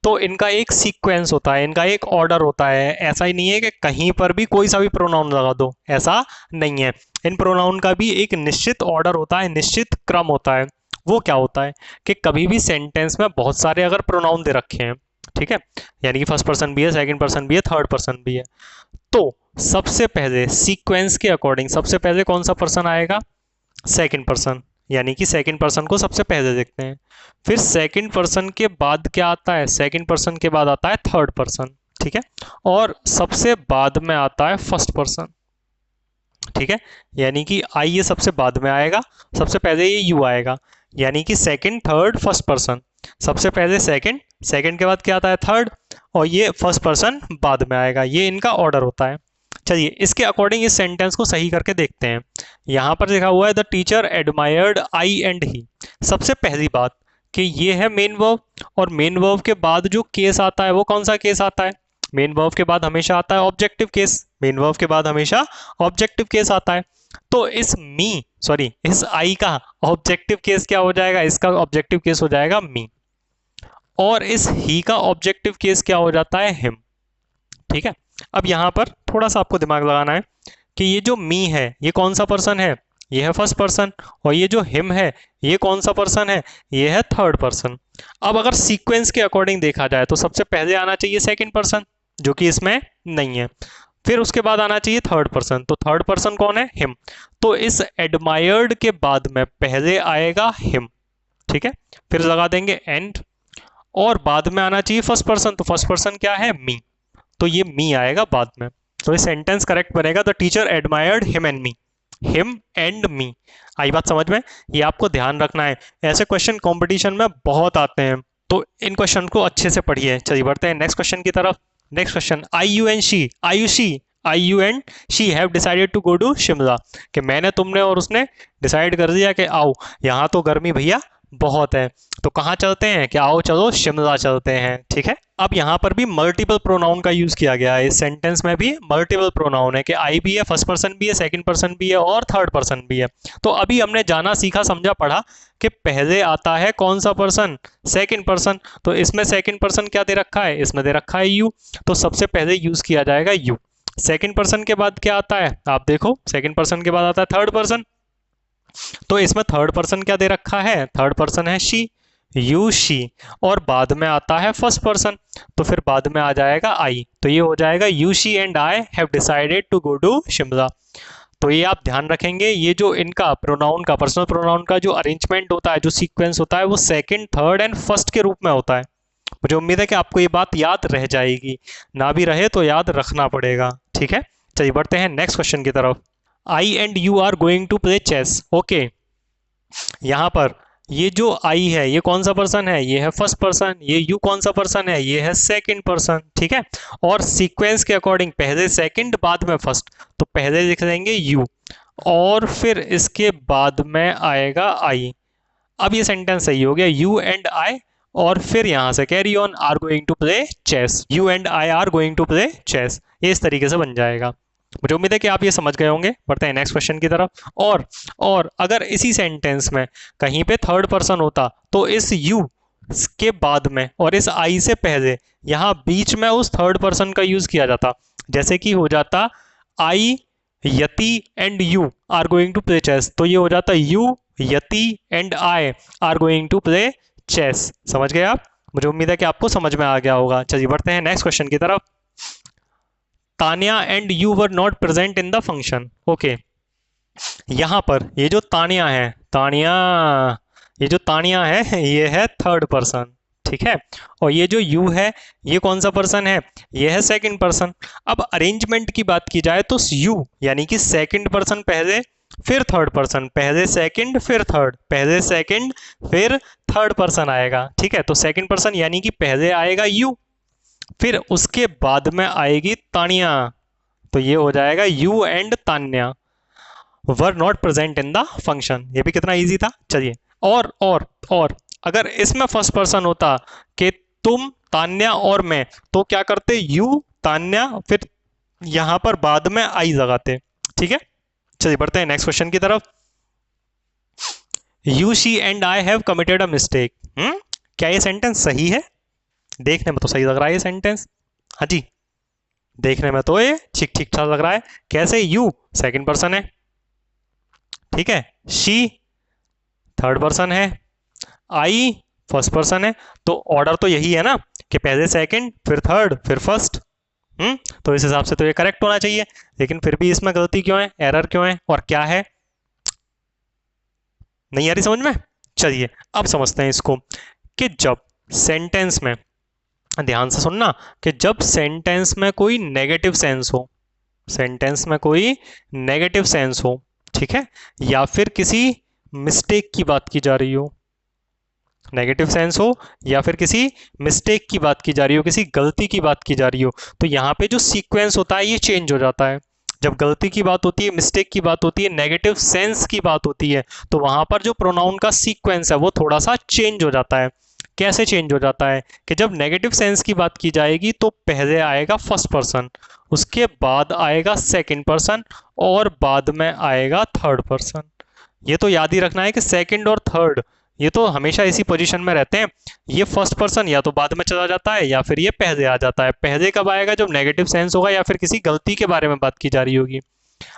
तो इनका एक सीक्वेंस होता है, इनका एक ऑर्डर होता है। ऐसा ही नहीं है कि कहीं पर भी कोई सा भी प्रोनाउन लगा दो, ऐसा नहीं है। इन प्रोनाउन का भी एक निश्चित ऑर्डर होता है, निश्चित क्रम होता है। वो क्या होता है कि कभी भी सेंटेंस में बहुत सारे अगर प्रोनाउन दे रखे हैं, ठीक है, यानी कि फर्स्ट पर्सन भी है, सेकंड पर्सन भी है, थर्ड पर्सन भी है, तो सबसे पहले सीक्वेंस के अकॉर्डिंग सबसे पहले कौन सा पर्सन आएगा? सेकंड पर्सन, यानी कि सेकंड पर्सन को सबसे पहले देखते हैं। फिर सेकंड पर्सन के बाद क्या आता है? सेकंड पर्सन के बाद आता है थर्ड पर्सन, ठीक है, और सबसे बाद में आता है फर्स्ट पर्सन, ठीक है, यानी कि आई ये सबसे बाद में आएगा, सबसे पहले ये यू आएगा, यानी कि सेकंड, थर्ड, फर्स्ट पर्सन। सबसे पहले सेकंड, सेकंड के बाद क्या आता है? थर्ड, और ये फर्स्ट पर्सन बाद में आएगा। ये इनका ऑर्डर होता है। चलिए इसके अकॉर्डिंग इस सेंटेंस को सही करके देखते हैं। यहां पर लिखा हुआ है the teacher admired I and ही। सबसे पहली बात कि ये है मेन वर्ब, और मेन वर्ब के बाद जो केस आता है वो कौन सा केस आता है? मेन वर्ब के बाद हमेशा आता है ऑब्जेक्टिव केस। मेन वर्ब के बाद हमेशा ऑब्जेक्टिव केस आता है। तो इस इस आई का ऑब्जेक्टिव केस क्या हो जाएगा? इसका ऑब्जेक्टिव केस हो जाएगा मी, और इस ही का ऑब्जेक्टिव केस क्या हो जाता है? हिम, ठीक है। अब यहां पर थोड़ा सा आपको दिमाग लगाना है कि ये जो मी है ये कौन सा पर्सन है? ये है फर्स्ट पर्सन, और ये जो हिम है ये कौन सा पर्सन है? ये है थर्ड पर्सन। अब अगर सीक्वेंस के अकॉर्डिंग देखा जाए तो सबसे पहले आना चाहिए सेकंड पर्सन, जो कि इसमें नहीं है। फिर उसके बाद आना चाहिए थर्ड पर्सन, तो थर्ड पर्सन कौन है? हिम। तो इस एडमायर्ड के बाद में पहले आएगा हिम, ठीक है, फिर लगा देंगे एंड, और बाद में आना चाहिए फर्स्ट पर्सन, तो फर्स्ट पर्सन क्या है? मी, तो ये मी आएगा बाद में। तो ये सेंटेंस करेक्ट बनेगा the teacher admired him and me, him and me. आई बात समझ में? ये आपको ध्यान रखना है, ऐसे क्वेश्चन कंपटीशन में बहुत आते हैं, तो इन क्वेश्चन को अच्छे से पढ़िए। चलिए बढ़ते हैं नेक्स्ट क्वेश्चन की तरफ। Next question, I you have decided to go to Shimla, कि मैंने, तुमने और उसने डिसाइड कर दिया कि आओ, यहाँ तो गर्मी भैया बहुत है, तो कहाँ चलते हैं, कि आओ चलो शिमला चलते हैं। ठीक है, अब यहाँ पर भी मल्टीपल प्रोनाउन का यूज किया गया है, इस सेंटेंस में भी मल्टीपल प्रोनाउन है, कि आई भी है, फर्स्ट पर्सन भी है, सेकंड पर्सन भी है और थर्ड पर्सन भी है। तो अभी हमने जाना सीखा समझा पढ़ा कि पहले आता है कौन सा पर्सन, सेकंड पर्सन। तो इसमें सेकंड पर्सन क्या दे रखा है, इसमें दे रखा है यू, तो सबसे पहले यूज किया जाएगा यू। सेकंड पर्सन के बाद क्या आता है, आप देखो, सेकंड पर्सन के बाद आता है थर्ड पर्सन, तो इसमें थर्ड पर्सन क्या दे रखा है, थर्ड पर्सन है शी, यू शी, और बाद में आता है फर्स्ट पर्सन, तो फिर बाद में आ जाएगा आई, तो ये हो जाएगा you she and I have decided to go to Shimla. तो ये आप ध्यान रखेंगे, ये जो इनका प्रोनाउन का, पर्सनल प्रोनाउन का जो अरेंजमेंट होता है, जो सीक्वेंस होता है, वो सेकंड, थर्ड एंड फर्स्ट के रूप में होता है। मुझे उम्मीद है कि आपको ये बात याद रह जाएगी, ना भी रहे तो याद रखना पड़ेगा। ठीक है, चलिए बढ़ते हैं नेक्स्ट क्वेश्चन की तरफ। I and you are going to play chess. Okay, यहाँ पर ये जो आई है ये कौन सा पर्सन है, ये है फर्स्ट पर्सन, ये यू कौन सा पर्सन है, ये है सेकंड पर्सन। ठीक है, और सीक्वेंस के अकॉर्डिंग पहले सेकंड बाद में फर्स्ट, तो पहले लिख देंगे यू और फिर इसके बाद में आएगा आई। अब ये सेंटेंस सही हो गया, यू एंड आई, और फिर यहां से carry on are going to play chess, you and I are going to play chess, ये इस तरीके से बन जाएगा। मुझे उम्मीद है कि आप ये समझ गए होंगे। बढ़ते हैं नेक्स्ट क्वेश्चन की तरफ। और अगर इसी सेंटेंस में कहीं पे थर्ड पर्सन होता तो इस यू के बाद में और इस आई से पहले यहाँ बीच में उस थर्ड पर्सन का यूज किया जाता, जैसे कि हो जाता I Yati and you are going to play chess, तो ये हो जाता you Yati and I are going to play chess. समझ गए आप? मुझे उम्मीद है कि आपको समझ में आ गया होगा। चलिए बढ़ते हैं नेक्स्ट क्वेश्चन की तरफ। Tania and you were not present in the function. Okay, यहां पर ये जो तानिया है, ये जो तानिया है ये है थर्ड पर्सन। ठीक है, और ये जो यू है ये कौन सा पर्सन है, ये है सेकंड पर्सन। अब अरेंजमेंट की बात की जाए तो यू यानी कि सेकंड पर्सन पहले फिर थर्ड पर्सन, पहले सेकंड फिर थर्ड, पहले सेकंड फिर थर्ड पर्सन आएगा। ठीक है, तो सेकंड पर्सन यानी कि पहले आएगा यू, फिर उसके बाद में आएगी तानिया, तो ये हो जाएगा you and Tanya were not present in the function. ये भी कितना इजी था। चलिए, और अगर इसमें फर्स्ट पर्सन होता कि तुम, तान्या और मैं, तो क्या करते, यू तान्या, फिर यहां पर बाद में आई लगाते। ठीक है, चलिए बढ़ते हैं नेक्स्ट क्वेश्चन की तरफ। You she and I have committed a mistake. क्या ये सेंटेंस सही है? देखने में तो सही लग रहा है ये सेंटेंस। हाँ जी, देखने में तो ये ठीक ठीक ठाक लग रहा है। कैसे? यू सेकंड पर्सन है, ठीक है, शी थर्ड पर्सन है, आई फर्स्ट पर्सन है, तो ऑर्डर तो यही है ना कि पहले सेकंड फिर थर्ड फिर फर्स्ट। तो इस हिसाब से तो ये करेक्ट होना चाहिए, लेकिन फिर भी इसमें गलती क्यों है, एरर क्यों है, और क्या है? नहीं आ रही समझ में? चलिए अब समझते हैं इसको, कि जब सेंटेंस में, ध्यान से सुनना, कि जब सेंटेंस में कोई नेगेटिव सेंस हो, सेंटेंस में कोई नेगेटिव सेंस हो, ठीक है, या फिर किसी मिस्टेक की बात की जा रही हो, नेगेटिव सेंस हो या फिर किसी मिस्टेक की बात की जा रही हो, किसी गलती की बात की जा रही हो, तो यहाँ पे जो सीक्वेंस होता है ये चेंज हो जाता है। जब गलती की बात होती है, मिस्टेक की बात होती है, नेगेटिव सेंस की बात होती है, तो वहां पर जो प्रोनाउन का सीक्वेंस है वो थोड़ा सा चेंज हो जाता है। कैसे चेंज हो जाता है? कि जब नेगेटिव सेंस की बात की जाएगी तो पहले आएगा फर्स्ट पर्सन, उसके बाद आएगा सेकंड पर्सन, और बाद में आएगा थर्ड पर्सन। ये तो याद ही रखना है कि सेकंड और थर्ड ये तो हमेशा इसी पोजीशन में रहते हैं। ये फर्स्ट पर्सन या तो बाद में चला जाता है या फिर ये पहले आ जाता है। पहले कब आएगा? जब नेगेटिव सेंस होगा या फिर किसी गलती के बारे में बात की जा रही होगी।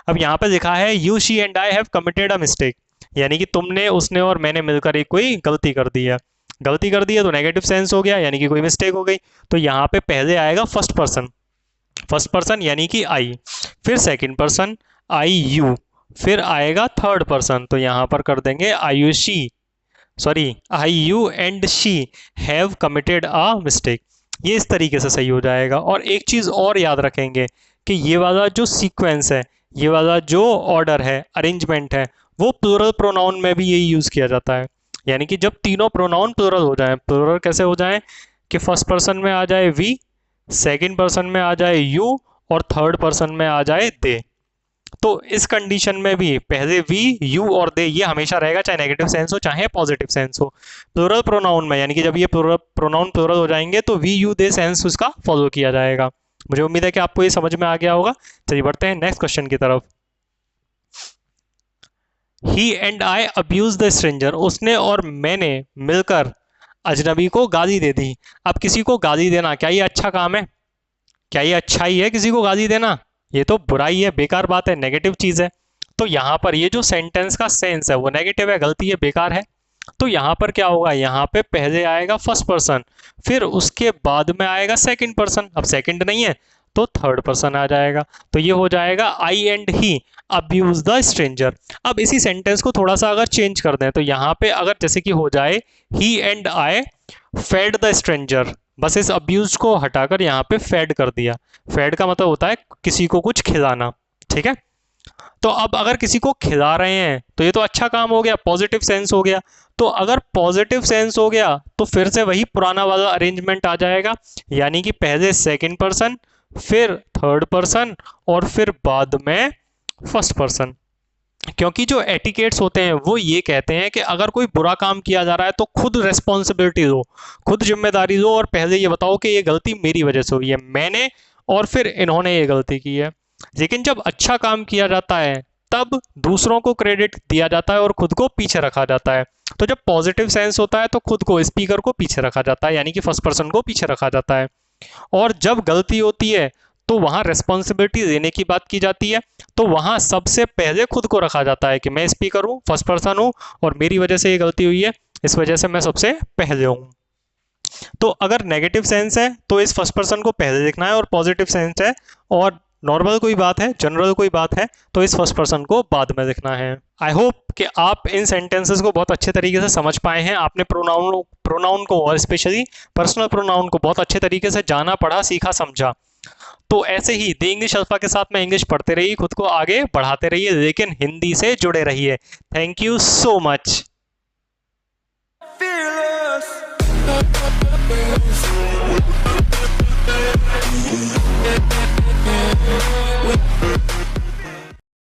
अब यहाँ पे लिखा है you she and I have committed a mistake, यानी कि तुमने, उसने और मैंने मिलकर एक कोई गलती कर दी है। गलती कर दी है तो नेगेटिव सेंस हो गया, यानी कि कोई मिस्टेक हो गई। तो यहाँ पे पहले आएगा फर्स्ट पर्सन, फर्स्ट पर्सन यानी कि आई, फिर सेकंड पर्सन आई यू, फिर आएगा थर्ड पर्सन, तो यहाँ पर कर देंगे I you and she have committed a mistake. ये इस तरीके से सही हो जाएगा। और एक चीज़ और याद रखेंगे कि ये वाला जो सीक्वेंस है, ये वाला जो ऑर्डर है, अरेंजमेंट है, वो प्लूरल प्रोनाउन में भी यही यूज़ किया जाता है। यानी कि जब तीनों प्रोनाउन प्लूरल हो जाए, प्लूरल कैसे हो जाए कि फर्स्ट पर्सन में आ जाए वी, सेकंड पर्सन में आ जाए यू और थर्ड पर्सन में आ जाए दे। तो इस कंडीशन में भी पहले वी, यू और दे ये हमेशा रहेगा, चाहे नेगेटिव सेंस हो चाहे पॉजिटिव सेंस हो। प्लूरल प्रोनाउन में यानी कि जब ये प्रोनाउन प्लूरल हो जाएंगे तो वी, यू, दे सेंस उसका फॉलो किया जाएगा। मुझे उम्मीद है कि आपको ये समझ में आ गया होगा। चलिए बढ़ते हैं नेक्स्ट क्वेश्चन की तरफ। He and I abuse the stranger, उसने और मैंने मिलकर अजनबी को गाली दे दी। अब किसी को गाली देना क्या ये अच्छा काम है? क्या ये अच्छा ही है किसी को गाली देना? ये तो बुराई है, बेकार बात है, नेगेटिव चीज है। तो यहाँ पर ये जो सेंटेंस का सेंस है वो नेगेटिव है, गलती है, बेकार है। तो यहाँ पर क्या होगा, यहाँ पे पहले आएगा फर्स्ट पर्सन, फिर उसके बाद में आएगा सेकंड पर्सन। अब सेकंड नहीं है तो थर्ड पर्सन आ जाएगा। तो ये हो जाएगा I and he abuse the stranger. अब इसी सेंटेंस को थोड़ा सा अगर चेंज कर दें तो यहाँ पे अगर जैसे कि हो जाए he and I fed the stranger, बस इस अब्यूज को हटाकर यहाँ पे फेड कर दिया। फेड का मतलब होता है किसी को कुछ खिलाना, ठीक है। तो अब अगर किसी को खिला रहे हैं तो ये तो अच्छा काम हो गया, पॉजिटिव सेंस हो गया। तो अगर पॉजिटिव सेंस हो गया तो फिर से वही पुराना वाला अरेंजमेंट आ जाएगा, यानी कि पहले सेकंड पर्सन, फिर थर्ड पर्सन और फिर बाद में फर्स्ट पर्सन। क्योंकि जो एटिकेट्स होते हैं वो ये कहते हैं कि अगर कोई बुरा काम किया जा रहा है तो खुद रेस्पॉन्सिबिलिटी लो, खुद जिम्मेदारी लो और पहले ये बताओ कि ये गलती मेरी वजह से हुई है, मैंने और फिर इन्होंने ये गलती की है। लेकिन जब अच्छा काम किया जाता है तब दूसरों को क्रेडिट दिया जाता है और खुद को पीछे रखा जाता है। तो जब पॉजिटिव सेंस होता है तो खुद को, स्पीकर को पीछे रखा जाता है, यानी कि फर्स्ट पर्सन को पीछे रखा जाता है। और जब गलती होती है तो वहां रेस्पॉन्सिबिलिटी लेने की बात की जाती है, तो वहां सबसे पहले खुद को रखा जाता है कि मैं स्पीकर हूँ, फर्स्ट पर्सन हूँ और मेरी वजह से ये गलती हुई है, इस वजह से मैं सबसे पहले हूँ। तो अगर नेगेटिव सेंस है तो इस फर्स्ट पर्सन को पहले लिखना है, और पॉजिटिव सेंस है और नॉर्मल कोई बात है, जनरल कोई बात है, तो इस फर्स्ट पर्सन को बाद में लिखना है। आई होप कि आप इन सेंटेंसेस को बहुत अच्छे तरीके से समझ पाए हैं। आपने प्रोनाउन को और स्पेशली पर्सनल प्रोनाउन को बहुत अच्छे तरीके से जाना, पढ़ा, सीखा, समझा। तो ऐसे ही द इंग्लिश अल्फा के साथ में इंग्लिश पढ़ते रहिए, खुद को आगे बढ़ाते रहिए, लेकिन हिंदी से जुड़े रहिए। Thank you so much.